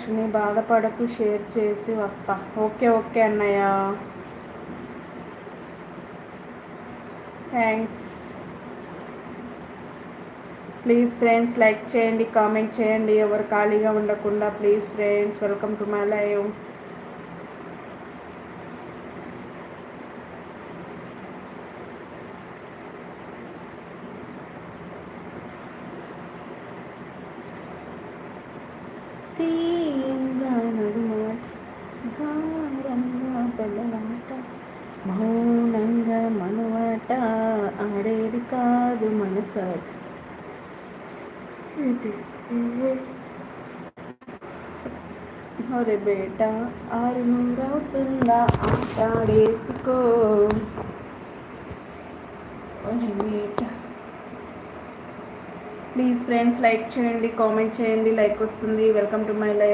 అశ్విని బాధపడకు, షేర్ చేసి వస్తా. ఓకే ఓకే అన్నయ్య, థ్యాంక్స్. ప్లీజ్ ఫ్రెండ్స్ లైక్ చేయండి, కామెంట్ చేయండి, ఎవరు ఖాళీగా ఉండకుండా. Please friends, welcome to my live. తీయంగా నడుమాట, గారంగా పెళ్ళమాట, మౌనంగా మనువాట, ఆడేది కాదు మనసాట. ఒరే బేట 600 అవుతుందా ఆటాడేసుకో. ఒరే బేట. ప్లీజ్ ఫ్రెండ్స్ లైక్ చేయండి, కామెంట్ చేయండి, లైక్ వస్తుంది. Welcome to my live.